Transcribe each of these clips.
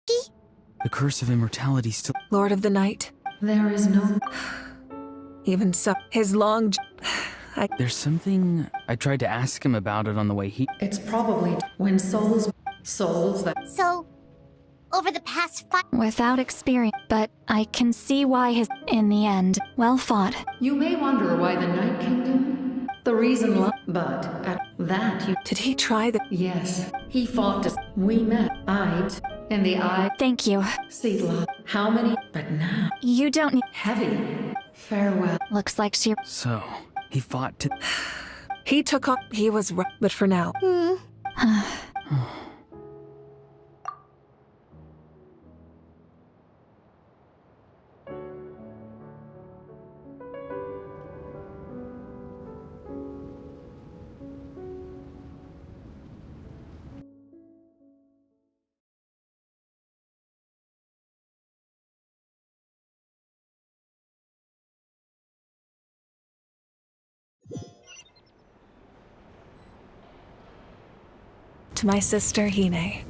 The curse of immortality still... Lord of the Night. There is no... Even so, his long... There's something... I tried to ask him about it on the way he... It's probably when souls that... So, over the past 5... Without experience, but I can see why his... In the end, well fought. You may wonder why the Night Kingdom... The reason but at that you... Did he try the... Yes, he fought to... We met. In the eye... Thank you. Seedla. How many... But now... You don't need... Heavy. Farewell. Looks like she... So, he fought to... He took on... He was right, but for now... To my sister, Hine.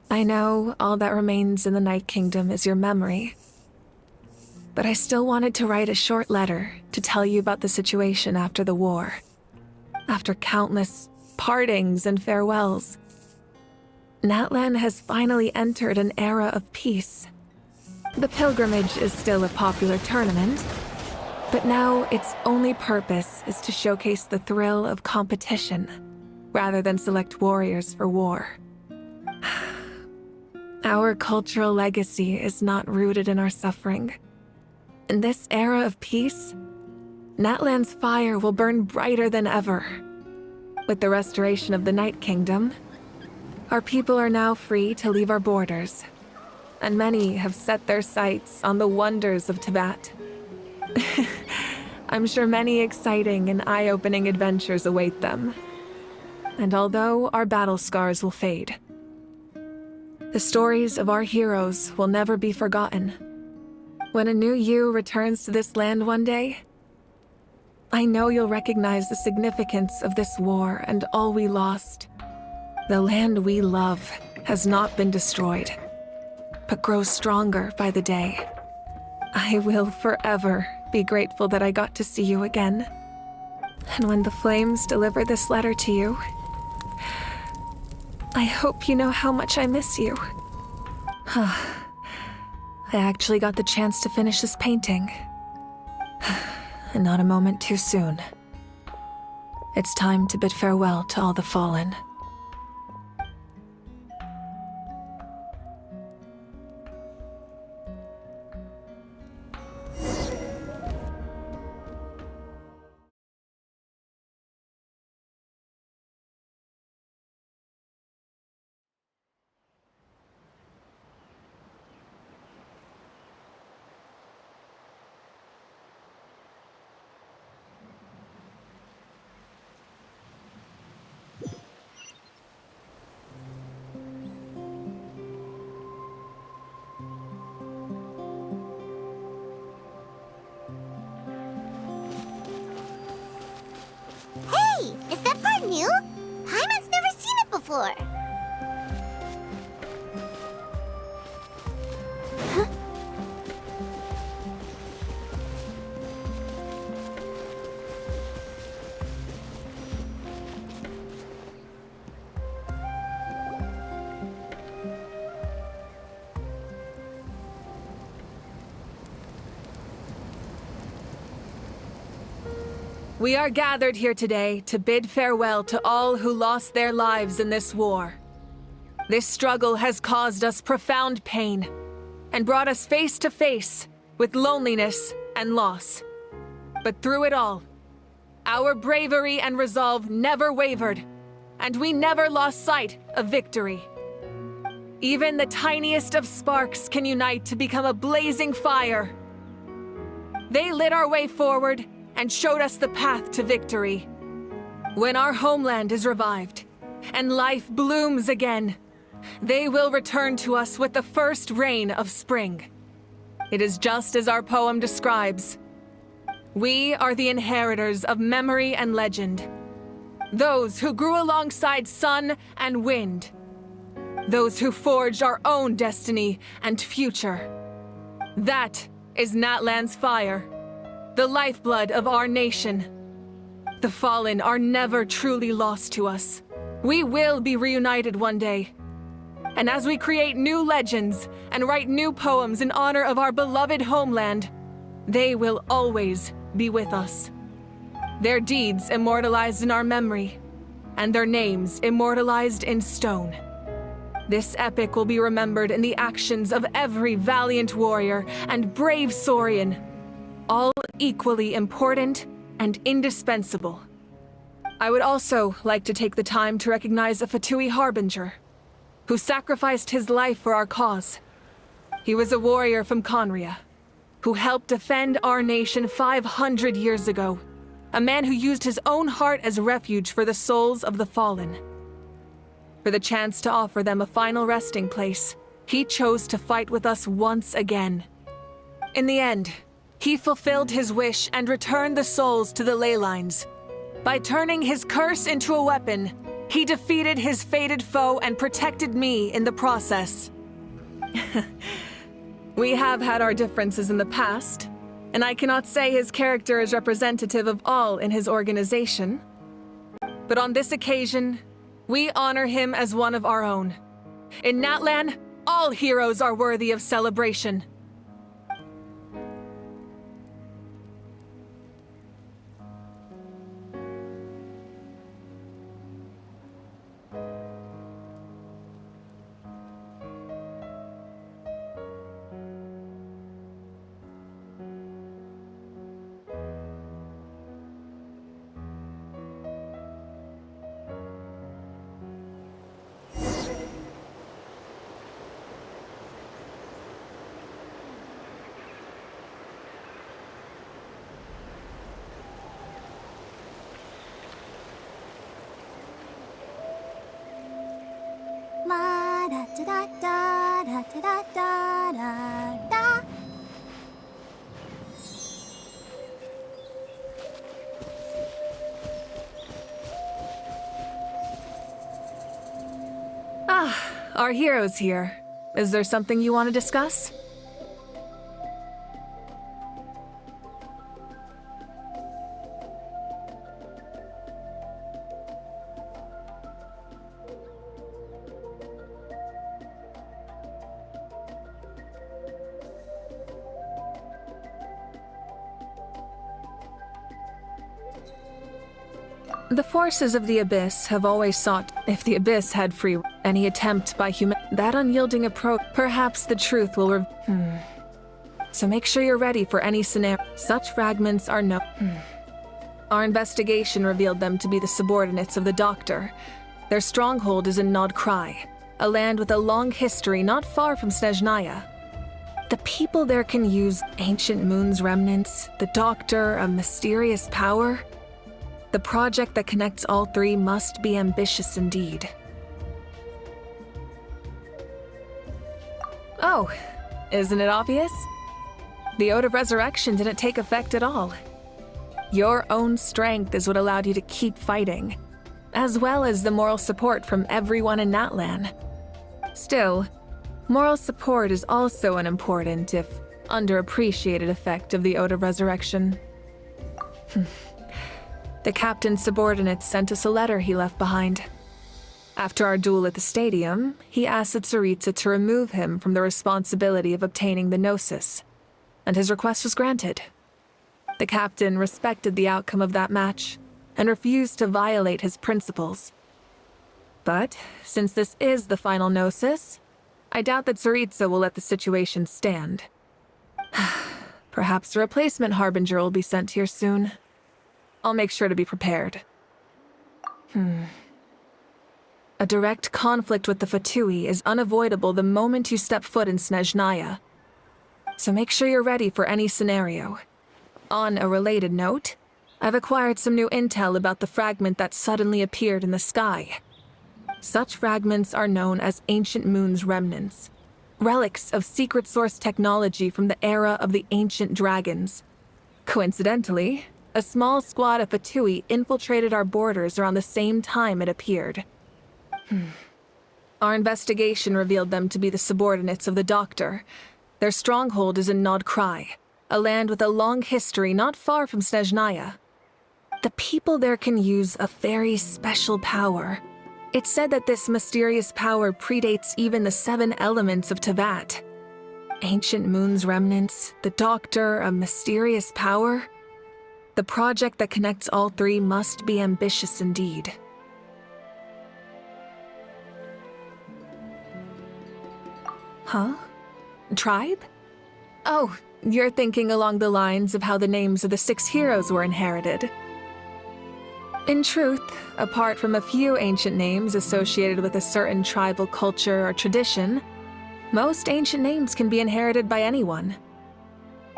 I know all that remains in the Night Kingdom is your memory, but I still wanted to write a short letter to tell you about the situation after the war. After countless partings and farewells, Natlan has finally entered an era of peace. The pilgrimage is still a popular tournament, but now its only purpose is to showcase the thrill of competition, rather than select warriors for war. Our cultural legacy is not rooted in our suffering. In this era of peace, Natlan's fire will burn brighter than ever. With the restoration of the Night Kingdom, our people are now free to leave our borders, and many have set their sights on the wonders of Tibet. I'm sure many exciting and eye-opening adventures await them. And although our battle scars will fade, the stories of our heroes will never be forgotten. When a new you returns to this land one day, I know you'll recognize the significance of this war and all we lost. The land we love has not been destroyed, but grows stronger by the day. I will forever be grateful that I got to see you again. And when the flames deliver this letter to you, I hope you know how much I miss you. I actually got the chance to finish this painting. And not a moment too soon. It's time to bid farewell to all the fallen. Is that part new? Paimon's never seen it before. Huh? We are gathered here today to bid farewell to all who lost their lives in this war. This struggle has caused us profound pain and brought us face to face with loneliness and loss. But through it all, our bravery and resolve never wavered, and we never lost sight of victory. Even the tiniest of sparks can unite to become a blazing fire. They lit our way forward and showed us the path to victory. When our homeland is revived and life blooms again, they will return to us with the first rain of spring. It is just as our poem describes. We are the inheritors of memory and legend. Those who grew alongside sun and wind. Those who forged our own destiny and future. That is Natlan's fire, the lifeblood of our nation. The fallen are never truly lost to us. We will be reunited one day. And as we create new legends and write new poems in honor of our beloved homeland, they will always be with us. Their deeds immortalized in our memory, and their names immortalized in stone. This epic will be remembered in the actions of every valiant warrior and brave Saurian, all equally important and indispensable. I would also like to take the time to recognize a Fatui Harbinger, who sacrificed his life for our cause. He was a warrior from Conria, who helped defend our nation 500 years ago, a man who used his own heart as refuge for the souls of the fallen. For the chance to offer them a final resting place, he chose to fight with us once again. In the end, he fulfilled his wish and returned the souls to the ley lines. By turning his curse into a weapon, he defeated his fated foe and protected me in the process. We have had our differences in the past, and I cannot say his character is representative of all in his organization. But on this occasion, we honor him as one of our own. In Natlan, all heroes are worthy of celebration. La da da da da da da da da da. Ah, our hero's here. Is there something you want to discuss? The forces of the Abyss have always sought, if the Abyss had free, any attempt by that unyielding approach, perhaps the truth will So make sure you're ready for any scenario. Such fragments are Our investigation revealed them to be the subordinates of the Doctor. Their stronghold is in Nod Krai, a land with a long history not far from Snezhnaya. The people there can use ancient moon's remnants, the Doctor, a mysterious power. The project that connects all three must be ambitious indeed. Oh, isn't it obvious? The Ode of Resurrection didn't take effect at all. Your own strength is what allowed you to keep fighting, as well as the moral support from everyone in Natlan. Still, moral support is also an important, if underappreciated, effect of the Ode of Resurrection. The captain's subordinates sent us a letter he left behind. After our duel at the stadium, he asked Tsaritsa to remove him from the responsibility of obtaining the Gnosis, and his request was granted. The captain respected the outcome of that match and refused to violate his principles. But since this is the final Gnosis, I doubt that Tsaritsa will let the situation stand. Perhaps a replacement Harbinger will be sent here soon. I'll make sure to be prepared. A direct conflict with the Fatui is unavoidable the moment you step foot in Snezhnaya. So make sure you're ready for any scenario. On a related note, I've acquired some new intel about the fragment that suddenly appeared in the sky. Such fragments are known as Ancient Moon's remnants, relics of secret source technology from the era of the ancient dragons. Coincidentally, a small squad of Fatui infiltrated our borders around the same time it appeared. Our investigation revealed them to be the subordinates of the Doctor. Their stronghold is in Nod Krai, a land with a long history not far from Snezhnaya. The people there can use a very special power. It's said that this mysterious power predates even the 7 elements of Tevat. Ancient Moon's remnants, the Doctor, a mysterious power. The project that connects all 3 must be ambitious indeed. Huh? Tribe? Oh, you're thinking along the lines of how the names of the 6 heroes were inherited. In truth, apart from a few ancient names associated with a certain tribal culture or tradition, most ancient names can be inherited by anyone.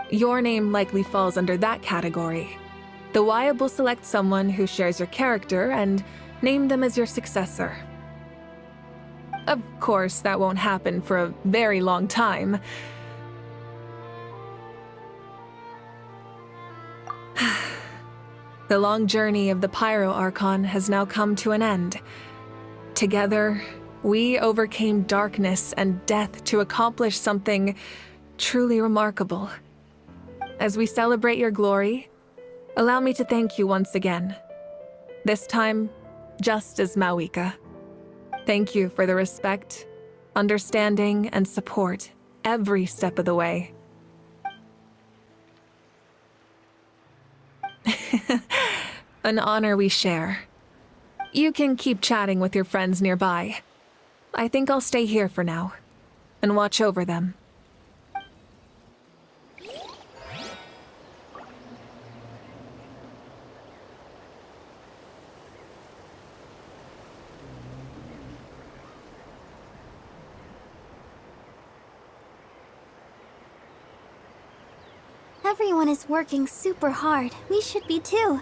Your name likely falls under that category. The Wyab will select someone who shares your character and name them as your successor. Of course, that won't happen for a very long time. The long journey of the Pyro Archon has now come to an end. Together, we overcame darkness and death to accomplish something truly remarkable. As we celebrate your glory, allow me to thank you once again. This time, just as Mawika. Thank you for the respect, understanding, and support every step of the way. An honor we share. You can keep chatting with your friends nearby. I think I'll stay here for now and watch over them. Everyone is working super hard. We should be too.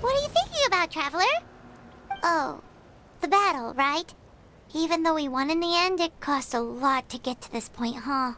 What are you thinking about, Traveler? Oh, the battle, right? Even though we won in the end, it cost a lot to get to this point, huh?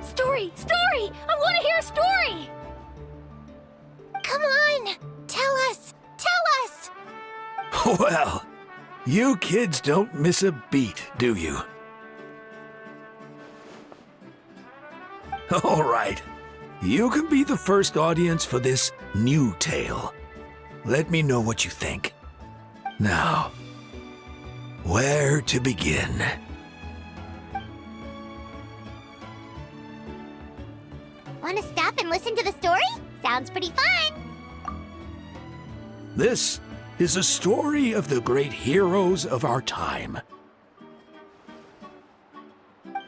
Story! Story! I want to hear a story! Come on! Tell us! Tell us! Well, you kids don't miss a beat, do you? All right. You can be the first audience for this new tale. Let me know what you think. Now, where to begin? Want to stop and listen to the story? Sounds pretty fun! This is a story of the great heroes of our time.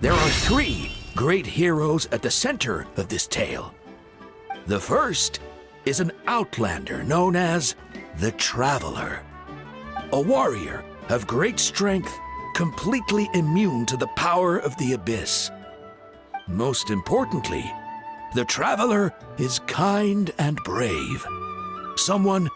There are 3 great heroes at the center of this tale. The first is an outlander known as the Traveler. A warrior of great strength, completely immune to the power of the Abyss. Most importantly, the Traveler is kind and brave. Someone